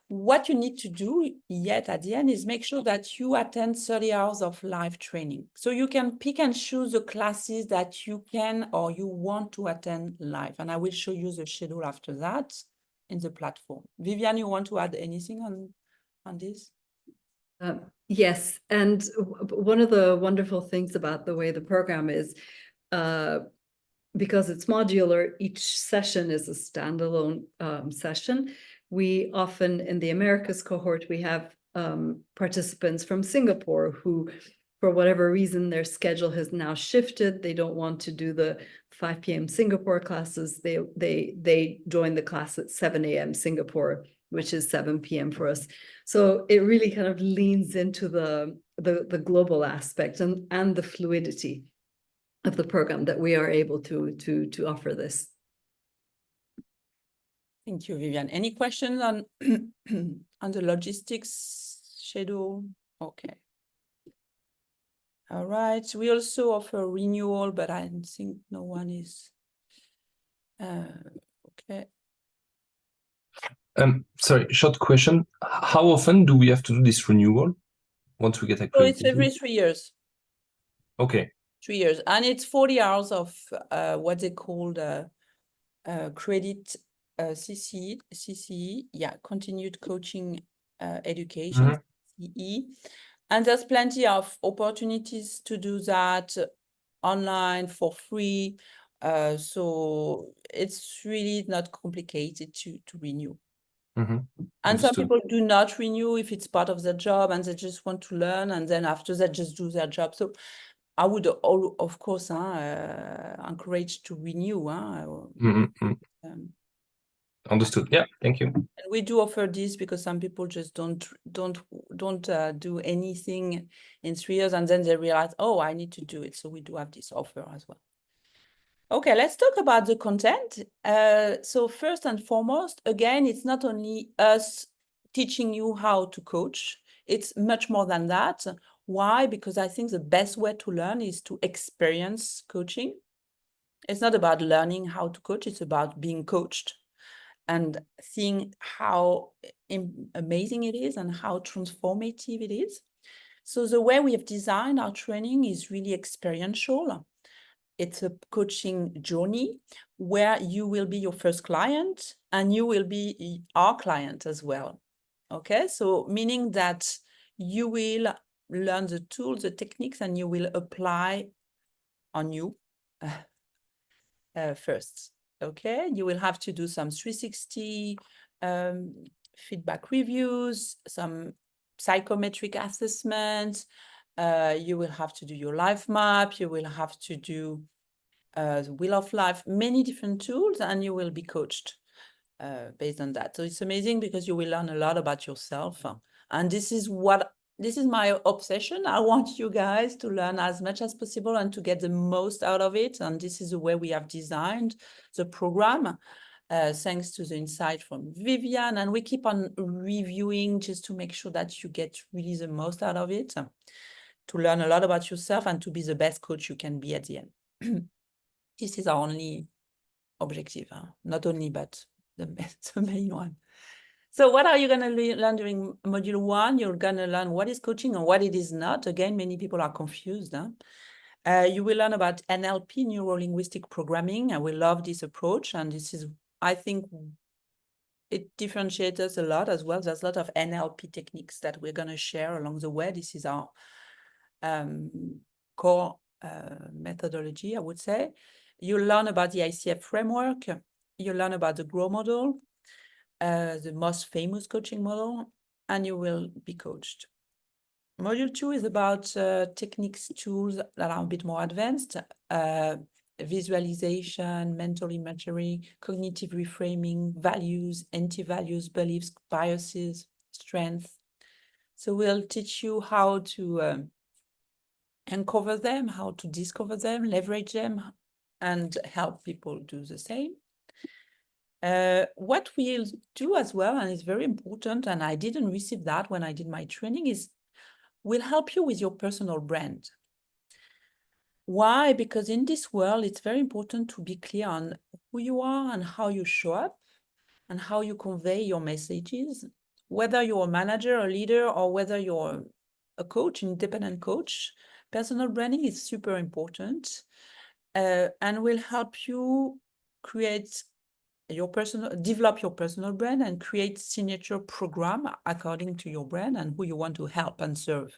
What you need to do yet at the end is make sure that you attend 30 hours of live training. So you can pick and choose the classes that you can or you want to attend live. And I will show you the schedule after that in the platform. Vivian, you want to add anything on this? Yes, and one of the wonderful things about the way the program is, because it's modular, each session is a standalone session. We often, in the Americas cohort, we have participants from Singapore who, for whatever reason, their schedule has now shifted. They don't want to do the 5 p.m. Singapore classes. They join the class at 7 a.m. Singapore, which is 7 p.m. for us. So it really kind of leans into the global aspect and the fluidity of the program that we are able to offer this. Thank you, Vivian. Any questions on on the logistics schedule? Okay. All right. We also offer renewal, but I think no one is okay. Sorry, short question. How often do we have to do this renewal once we get accredited? So it's every 3 years. Okay. 3 years, and it's 40 hours of what they call credit CCE, yeah, continued coaching education, CE. And there's plenty of opportunities to do that online for free. So it's really not complicated to renew. And some people do not renew if it's part of their job and they just want to learn, and then after that just do their job. So I would, of course, encourage to renew. Understood. Yeah, thank you. And we do offer this because some people just don't do anything in 3 years, and then they realize, oh, I need to do it. So we do have this offer as well. Okay, let's talk about the content. So first and foremost, again, it's not only us teaching you how to coach, it's much more than that. Why? Because I think the best way to learn is to experience coaching. It's not about learning how to coach, it's about being coached and seeing how amazing it is and how transformative it is. So the way we have designed our training is really experiential. It's a coaching journey where you will be your first client and you will be our client as well. Okay, so meaning that you will learn the tools, the techniques, and you will apply on you first. Okay, you will have to do some 360 feedback reviews, some psychometric assessments. You will have to do your life map. You will have to do the Wheel of Life, many different tools, and you will be coached based on that. So it's amazing because you will learn a lot about yourself. And this is my obsession. I want you guys to learn as much as possible and to get the most out of it. And this is the way we have designed the program, thanks to the insight from Vivian. And we keep on reviewing just to make sure that you get really the most out of it, to learn a lot about yourself and to be the best coach you can be at the end. This is our only objective, not only, but the main one. So what are you going to learn during module 1? You're going to learn what is coaching and what it is not. Again, many people are confused. You will learn about NLP, neuro-linguistic programming. And we love this approach. And this is, I think, it differentiates us a lot as well. There's a lot of NLP techniques that we're going to share along the way. This is our core methodology, I would say. You'll learn about the ICF framework. You'll learn about the GROW model, the most famous coaching model, and you will be coached. Module 2 is about techniques, tools that are a bit more advanced, visualization, mental imagery, cognitive reframing, values, anti-values, beliefs, biases, strengths. So we'll teach you how to uncover them, how to discover them, leverage them, and help people do the same. What we'll do as well, and it's very important, and I didn't receive that when I did my training, is we'll help you with your personal brand. Why? Because in this world, it's very important to be clear on who you are and how you show up and how you convey your messages, whether you're a manager, a leader, or whether you're a coach, independent coach. Personal branding is super important, and will help you develop your personal brand and create signature program according to your brand and who you want to help and serve.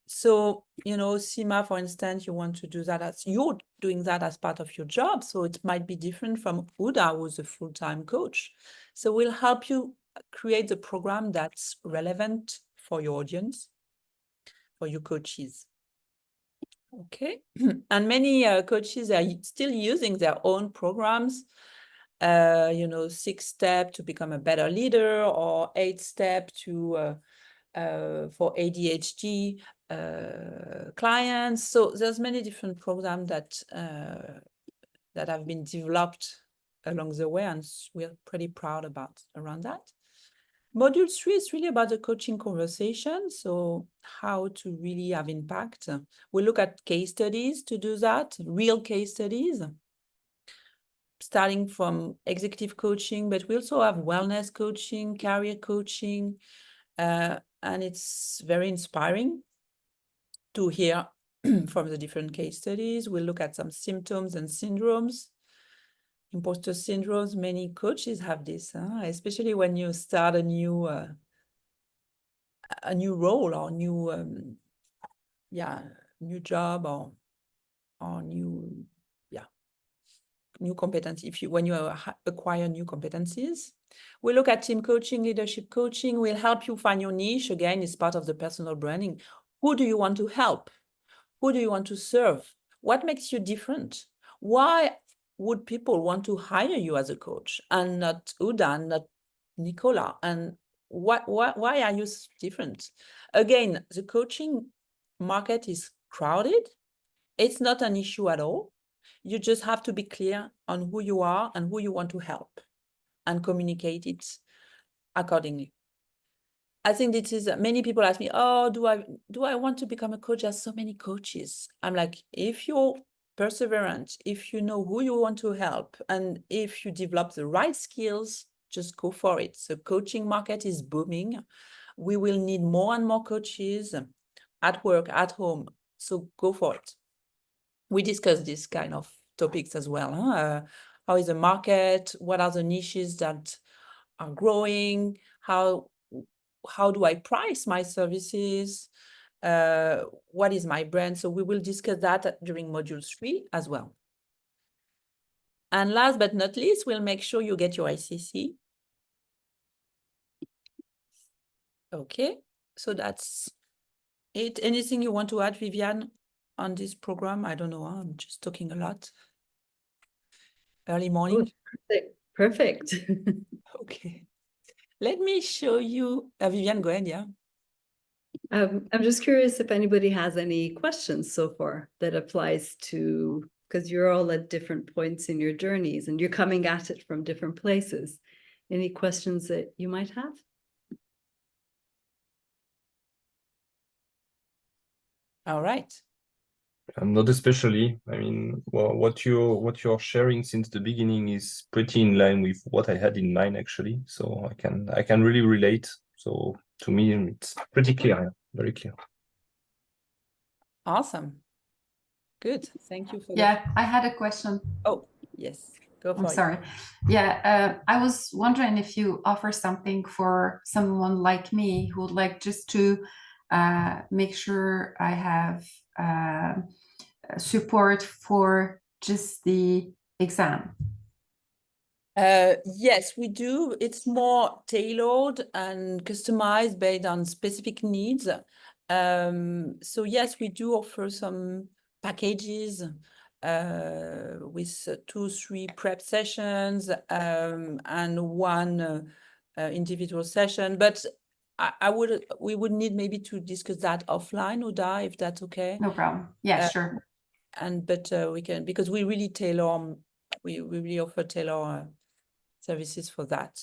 So, Sima, for instance, you want to do that you're doing that as part of your job. So it might be different from Uda, who's a full-time coach. So we'll help you create the program that's relevant for your audience, for your coaches. Okay. And many coaches are still using their own programs, 6-step to become a better leader, or 8-step to for ADHD clients. So there's many different programs that have been developed along the way, and we're pretty proud around that. Module 3 is really about the coaching conversation. So how to really have impact. We look at case studies to do that, real case studies, starting from executive coaching, but we also have wellness coaching, career coaching, and it's very inspiring to hear from the different case studies. We'll look at some symptoms and syndromes. Imposter syndromes, many coaches have this, especially when you start a new role or new job or new competency. When you acquire new competencies. We look at team coaching, leadership coaching. We'll help you find your niche. Again, it's part of the personal branding. Who do you want to help? Who do you want to serve? What makes you different? Why would people want to hire you as a coach and not Uda and not Nicola? And why are you different? Again, the coaching market is crowded. It's not an issue at all. you just have to be clear on who you are and who you want to help and communicate it accordingly. I think this is, many people ask me, oh, do I want to become a coach? There's so many coaches. I'm like, if you're perseverant, if you know who you want to help, and if you develop the right skills, just go for it. The coaching market is booming. We will need more and more coaches at work, at home. So go for it. We discuss this kind of topics as well. How is the market? What are the niches that are growing? How do I price my services? What is my brand? So we will discuss that during module 3 as well. And last but not least, we'll make sure you get your ICC. Okay, so that's it. Anything you want to add, Viviane, on this program? I don't know, I'm just talking a lot. Early morning. Oh, perfect. Okay. Let me show you, Viviane, go ahead, yeah. I'm just curious if anybody has any questions so far that applies to, because you're all at different points in your journeys and you're coming at it from different places. Any questions that you might have? All right. Not especially. I mean, well, what you're sharing since the beginning is pretty in line with what I had in mind, actually. So I can really relate. So to me, it's pretty clear, yeah, very clear. Awesome. Good. Thank you for I had a question. Oh, yes. Go for I'm it. sorry. Yeah, I was wondering if you offer something for someone like me who would like just to make sure I have support for just the exam. Yes, we do. It's more tailored and customized based on specific needs. So yes, we do offer some packages with 2-3 prep sessions and one individual session. But we would need maybe to discuss that offline, Uda, if that's okay. No problem. Yeah, sure. But we can, because we really tailor, we really offer tailor services for that.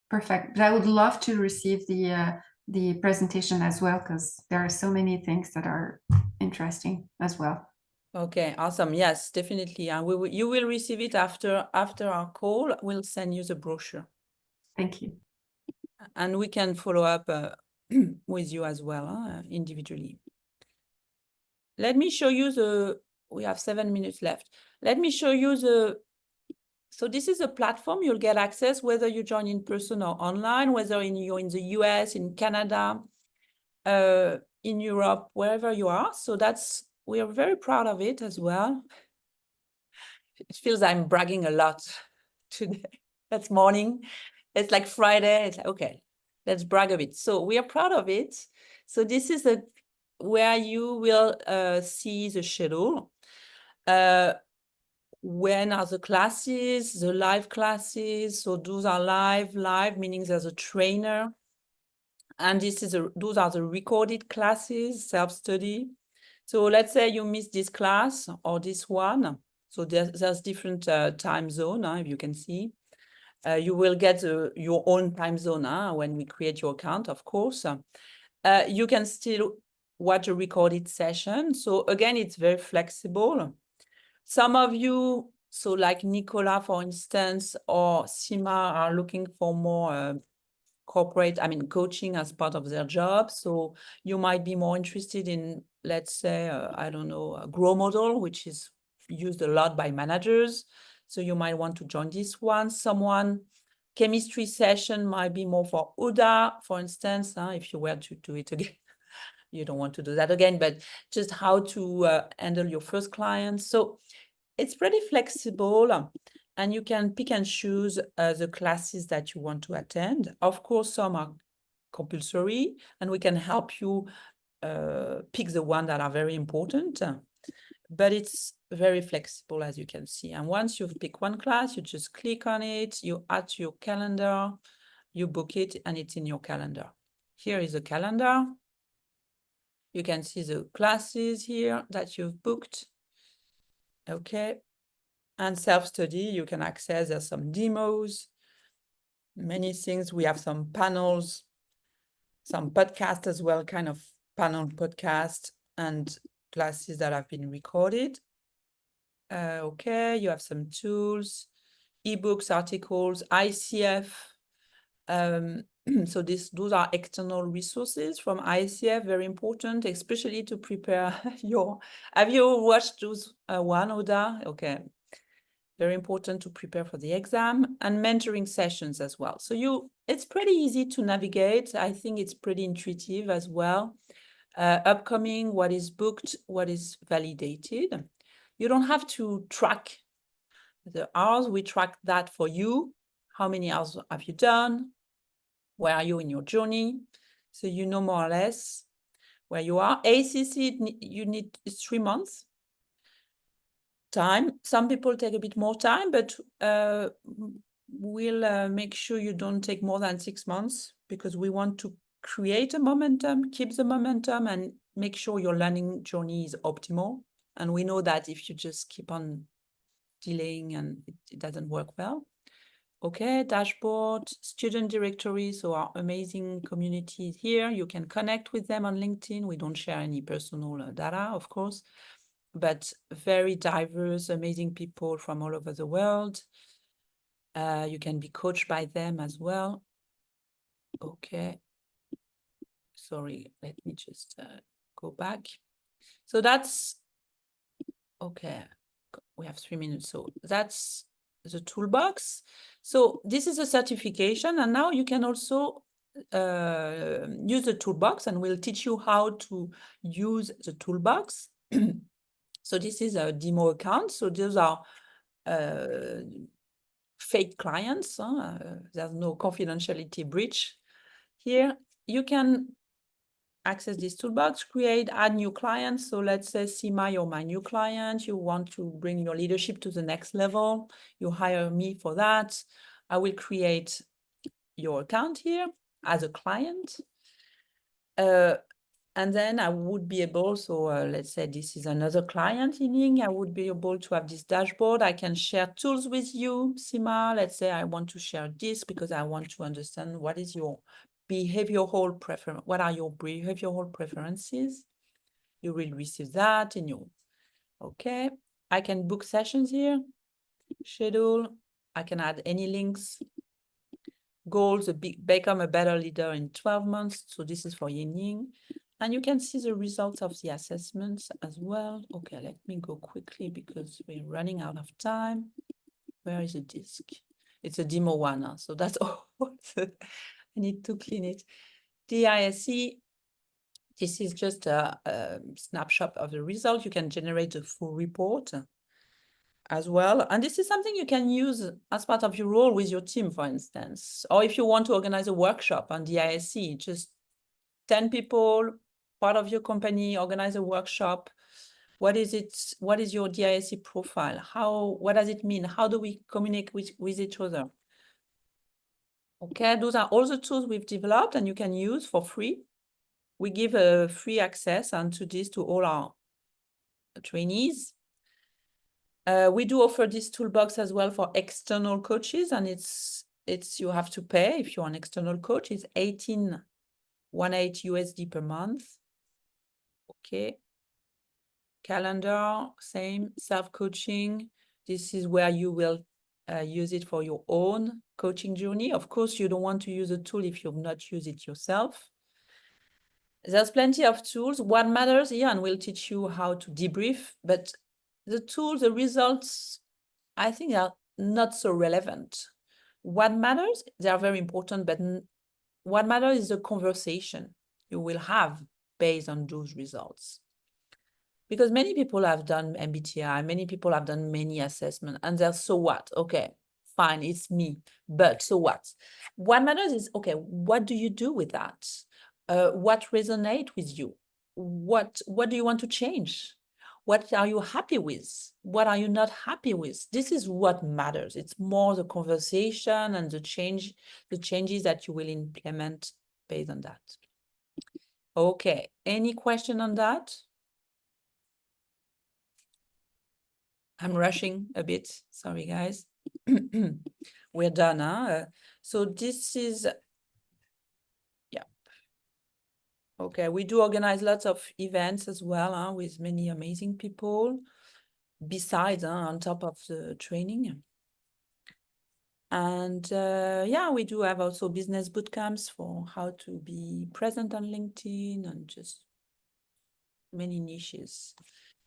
Perfect. But I would love to receive the presentation as well, because there are so many things that are interesting as well. Okay, awesome. Yes, definitely. And you will receive it after our call. We'll send you the brochure. Thank you. And we can follow up with you as well, individually. Let me show you we have 7 minutes left. Let me show you so this is a platform you'll get access, whether you join in person or online, whether you're in the US, in Canada, in Europe, wherever you are. So we are very proud of it as well. It feels I'm bragging a lot today. That's morning. It's like Friday. It's like, okay, let's brag a bit. So we are proud of it. So this is where you will see the schedule. When are the classes, the live classes? So those are live, meaning there's a trainer. And those are the recorded classes, self-study. So let's say you missed this class or this one. So there's different time zone, if you can see. You will get your own time zone when we create your account, of course. You can still watch a recorded session. So again, it's very flexible. Some of you, so like Nicola, for instance, or Sima are looking for more coaching as part of their job. So you might be more interested in, let's say, I don't know, a grow model, which is used a lot by managers. So you might want to join this one. Chemistry session might be more for Uda, for instance, if you were to do it again. You don't want to do that again, but just how to handle your first client. So it's pretty flexible. And you can pick and choose the classes that you want to attend. Of course, some are compulsory, and we can help you pick the ones that are very important. But it's very flexible, as you can see. And once you've picked one class, you just click on it, you add to your calendar, you book it, and it's in your calendar. Here is the calendar. You can see the classes here that you've booked. Okay. And self-study, you can access, there's some demos, many things. We have some panels, some podcasts as well, kind of panel podcast and classes that have been recorded. Okay, you have some tools, ebooks, articles, ICF. So those are external resources from ICF, very important, especially to prepare your, have you watched those one, Oda? Okay, very important to prepare for the exam, and mentoring sessions as well. So it's pretty easy to navigate. I think it's pretty intuitive as well. Upcoming, what is booked, what is validated. You don't have to track the hours. We track that for you. How many hours have you done? Where are you in your journey? So you know more or less where you are. ACC, you need 3 months time. Some people take a bit more time, but we'll make sure you don't take more than 6 months, because we want to create a momentum, keep the momentum, and make sure your learning journey is optimal. And we know that if you just keep on delaying, and it doesn't work well. Okay, dashboard, student directory, so our amazing community is here. You can connect with them on LinkedIn. We don't share any personal data, of course, but very diverse, amazing people from all over the world. You can be coached by them as well. Okay. Sorry, let me just go back. So that's, okay, we have 3 minutes. So that's the toolbox. So this is a certification, and now you can also use the toolbox, and we'll teach you how to use the toolbox. So this is a demo account. So those are fake clients. There's no confidentiality breach here. You can access this toolbox, create, add new clients. So let's say, Sima, you're my new client. You want to bring your leadership to the next level. You hire me for that. I will create your account here as a client. And then I would be able, so let's say this is another client in Ying. I would be able to have this dashboard. I can share tools with you, Sima. Let's say I want to share this because I want to understand what is your behavioral preference. What are your behavioral preferences? You will receive that in your, okay. I can book sessions here, schedule. I can add any links. Goals, become a better leader in 12 months. So this is for Yin Ying. And you can see the results of the assessments as well. Okay, let me go quickly because we're running out of time. Where is the disk? It's a demo one, so that's all. I need to clean it. DISC, this is just a snapshot of the result. You can generate a full report as well. And this is something you can use as part of your role with your team, for instance. Or if you want to organize a workshop on DISC, just 10 people, part of your company, organize a workshop. What is it? What is your DISC profile? What does it mean? How do we communicate with each other? Okay, those are all the tools we've developed and you can use for free. We give a free access to this to all our trainees. We do offer this toolbox as well for external coaches, and it's you have to pay if you're an external coach. It's $18.18 USD per month. Okay. Calendar, same. Self-coaching. This is where you will use it for your own coaching journey. Of course, you don't want to use a tool if you've not used it yourself. There's plenty of tools. What matters here, and we'll teach you how to debrief, but the tools, the results, I think are not so relevant. What matters, they are very important, but what matters is the conversation you will have based on those results. Because many people have done MBTI, many people have done many assessments, and they're, so what? Okay, fine, it's me, but so what? What matters is, okay, what do you do with that? What resonates with you? What do you want to change? What are you happy with? What are you not happy with? This is what matters. It's more the conversation and the changes that you will implement based on that. Okay, any question on that? I'm rushing a bit. Sorry, guys. We're done, huh? So this is, yeah. Okay, we do organize lots of events as well, huh, with many amazing people besides, on top of the training. And yeah, we do have also business bootcamps for how to be present on LinkedIn and just many niches.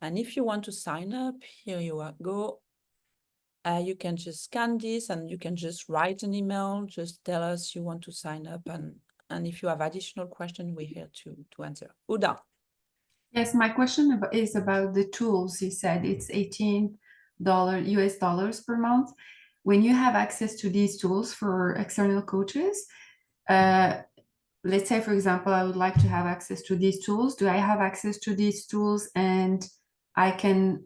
And if you want to sign up, here you go. You can just scan this and you can just write an email, just tell us you want to sign up. And if you have additional questions, we're here to answer. Uda. Yes, my question is about the tools. You said it's $18 US dollars per month. When you have access to these tools for external coaches, let's say, for example, I would like to have access to these tools. Do I have access to these tools and I can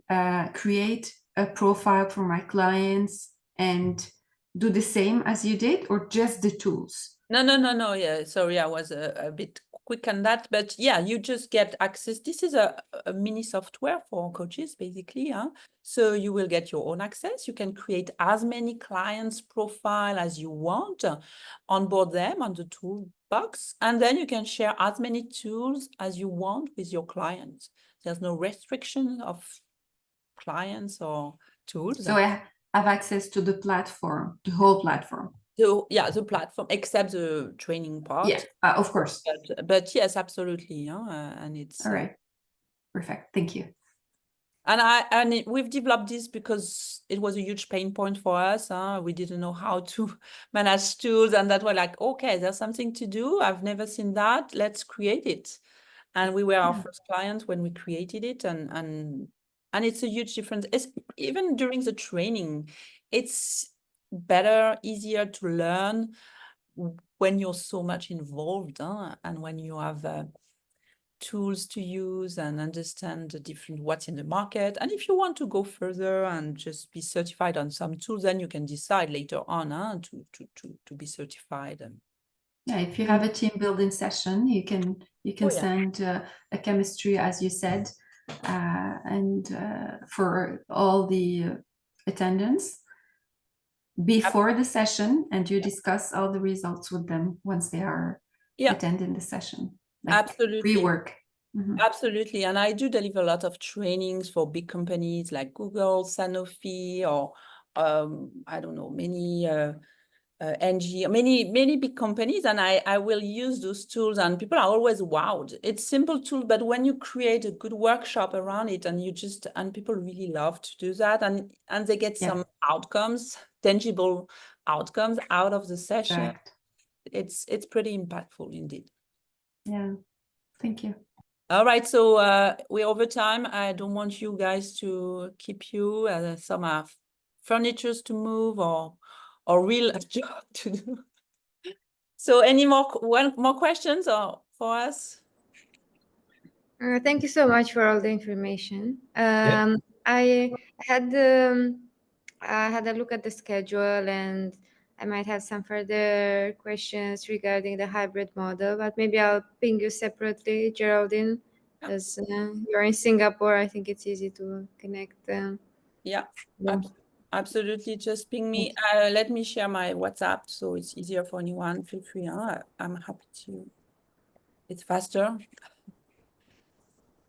create a profile for my clients and do the same as you did, or just the tools? No. Yeah, sorry, I was a bit quick on that, but yeah, you just get access. This is a mini software for coaches, basically. Huh? So you will get your own access. You can create as many clients' profile as you want, onboard them on the toolbox, and then you can share as many tools as you want with your clients. There's no restriction of clients or tools. So I have access to the platform, the whole platform. So yeah, the platform, except the training part. Yeah, of course. But yes, absolutely. And it's all right. Perfect. Thank you. And we've developed this because it was a huge pain point for us. We didn't know how to manage tools, and that we're like, okay, there's something to do. I've never seen that. Let's create it. And we were our first client when we created it, and it's a huge difference. Even during the training, it's better, easier to learn when you're so much involved, and when you have tools to use and understand the different what's in the market. And if you want to go further and just be certified on some tools, then you can decide later on to be certified. Yeah, if you have a team building session, you can send a chemistry, as you said, and for all the attendants before the session, and you discuss all the results with them once they are attending the session. Like absolutely. Pre-work. Absolutely. And I do deliver a lot of trainings for big companies like Google, Sanofi, or I don't know, many NG, many big companies, and I will use those tools, and people are always wowed. It's simple tool, but when you create a good workshop around it, and people really love to do that, and they get some outcomes, tangible outcomes out of the session. Correct. It's pretty impactful indeed. Yeah, thank you. All right, so we're over time. I don't want you guys to keep you. Some have furnitures to move or real job to do. So any more questions for us? Thank you so much for all the information. I had a look at the schedule, and I might have some further questions regarding the hybrid model, but maybe I'll ping you separately, Geraldine, as you're in Singapore. I think it's easy to connect. Absolutely. Just ping me. Let me share my WhatsApp so it's easier for anyone. Feel free. I'm happy to. It's faster.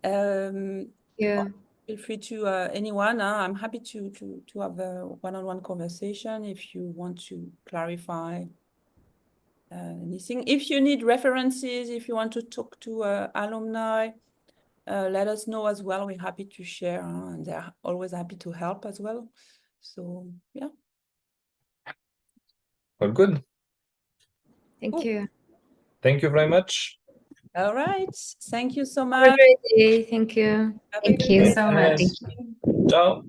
Feel free to anyone. I'm happy to have a one-on-one conversation if you want to clarify anything. If you need references, if you want to talk to alumni, let us know as well. We're happy to share, and they're always happy to help as well. So yeah. All good. Thank you. Thank you very much. All right. Thank you so much. Have a great day. Thank you. Thank you so much. Ciao.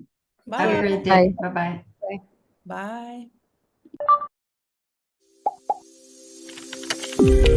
Bye. Have a great day. Bye-bye. Bye.